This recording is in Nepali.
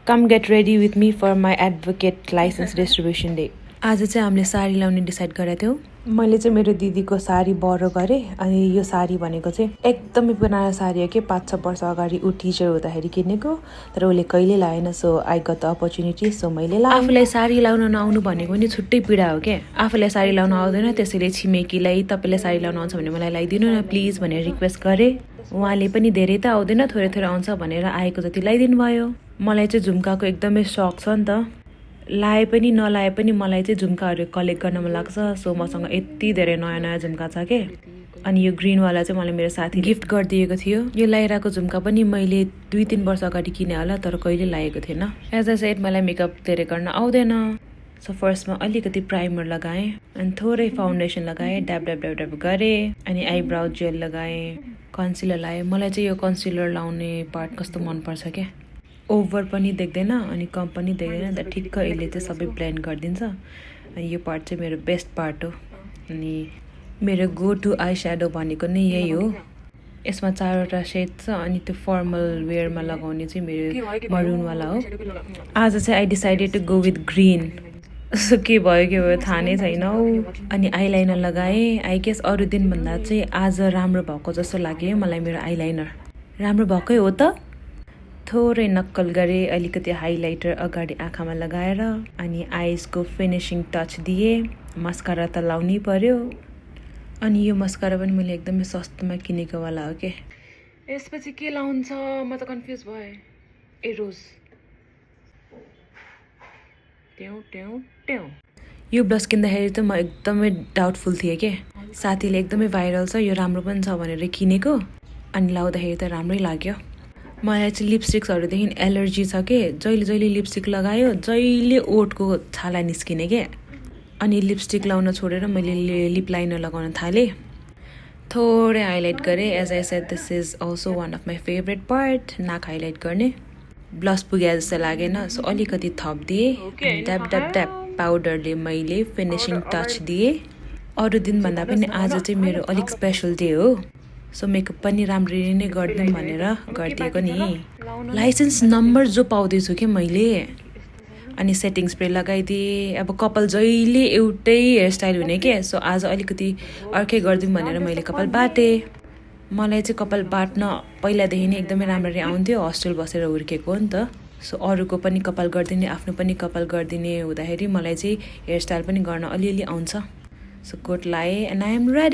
Come get ready with me for my advocate license distribution day. आज चाहिँ हामीले साडी लाउने डिसाइड गरेको थियौँ। मैले चाहिँ मेरो दिदीको साडी बरो गरेँ अनि यो साडी भनेको चाहिँ एकदमै पुरानो साडी हो कि 5-6 वर्ष अगाडि ऊ टिचर हुँदाखेरि किनेको, तर उसले कहिले लाएन। So I got the opportunity, so मैले लाएँ। आफूलाई साडी लाउन नआउनु भनेको पनि छुट्टै पीडा हो क्या। आफूलाई साडी लाउन आउँदैन, त्यसैले छिमेकीलाई तपाईँले साडी लाउन आउँछ भने मलाई लगाइदिनु न प्लिज भनेर रिक्वेस्ट गरेँ। उहाँले पनि धेरै त आउँदैन, थोरै थोरै आउँछ भनेर आएको जति लगाइदिनु भयो। मलाई चाहिँ झुम्काको एकदमै शौक छ नि त, लाए पनि नलाए पनि मलाई चाहिँ झुम्काहरू कलेक्ट गर्न मन लाग्छ। सो मसँग यति धेरै नयाँ नयाँ झुम्का छ के। अनि यो ग्रिनवाला चाहिँ मलाई मेरो साथी गिफ्ट गरिदिएको थियो। यो लगाइरहेको झुम्का पनि मैले 2-3 वर्ष अगाडि किने होला, तर कहिले लगाएको थिएन। एज अ सेड मलाई मेकअप धेरै गर्न आउँदैन। सो फर्स्टमा अलिकति प्राइमर लगाएँ अनि थोरै फाउन्डेसन लगाएँ, ड्याब ड्याब ड्याब ड्याब गरेँ, अनि आइब्राउ जेल लगाएँ, कन्सिलर लगाएँ। मलाई चाहिँ यो कन्सिलर लाउने पार्ट कस्तो मनपर्छ क्या, ओभर पनि देख्दैन अनि कम पनि देख्दैन, त ठिक्क यसले चाहिँ सबै ब्लेन्ड गरिदिन्छ। अनि यो पार्ट चाहिँ मेरो बेस्ट पार्ट हो। अनि मेरो गो टु आई स्याडो भनेको नै यही हो। यसमा 4वटा सेड छ अनि त्यो फर्मल वेयरमा लगाउने चाहिँ मेरो मरुनवाला हो। आज चाहिँ I decided to go with green. So के भयो थाहा नै छैन हौ। अनि आइलाइनर लगाएँ। आई गेस अरू दिनभन्दा चाहिँ आज राम्रो भएको जस्तो लाग्यो मलाई। मेरो आइलाइनर राम्रो भएकै हो त। थोरै नक्कल गरेँ, अलिकति हाइलाइटर अगाडि आँखामा लगाएर, अनि आइजको फिनिसिङ टच दिएँ। मस्कारा त लाउनै पर्यो। अनि यो मस्कारा पनि मैले एकदमै सस्तोमा किनेको वाला हो के। यसपछि के लाउँछ म त कन्फ्युज भएँ। ए रोज ट्याउ ट्याउ ट्याउ। यो ब्लस किन्दाखेरि त म एकदमै डाउटफुल थिएँ के। साथीले एकदमै भाइरल छ, यो राम्रो पनि छ भनेर किनेको, अनि लाउँदाखेरि त राम्रै लाग्यो। मलाई चाहिँ लिपस्टिक्सहरूदेखि एलर्जी छ के। जहिले जहिले लिपस्टिक लगायो जहिले ओठको छाला निस्किने के। अनि लिपस्टिक लाउन छोडेर मैले लिप लाइनर लगाउन थालेँ। थोरै हाइलाइट गरेँ। As I said this is also one of my favourite part, नाक हाइलाइट गर्ने। ब्लस पुगे जस्तो लागेन, सो अलिकति थपिदिएँ। अनि ड्याब ड्याब ड्याब पाउडरले मैले फिनिसिङ टच दिएँ। अरू दिनभन्दा पनि आज चाहिँ मेरो अलिक स्पेसल डे हो, सो मेकअप पनि राम्ररी नै गरिदिउँ भनेर गरिदिएको नि। लाइसेन्स नम्बर जो पाउँदैछु कि मैले। अनि सेटिङ स्प्रे लगाइदिएँ। अब कपाल जहिले एउटै हेयरस्टाइल हुने के, सो आज अलिकति अर्कै गरिदिउँ भनेर मैले कपाल बाटेँ। मलाई चाहिँ कपाल बाट्न पहिलादेखि नै एकदमै राम्ररी आउँथ्यो, होस्टेल बसेर हुर्केको हो नि त। सो अरूको पनि कपाल गरिदिने, आफ्नो पनि कपाल गरिदिने हुँदाखेरि मलाई चाहिँ हेयरस्टाइल पनि गर्न अलिअलि आउँछ। सो कोट लाएँ एन्ड आई एम रेडी।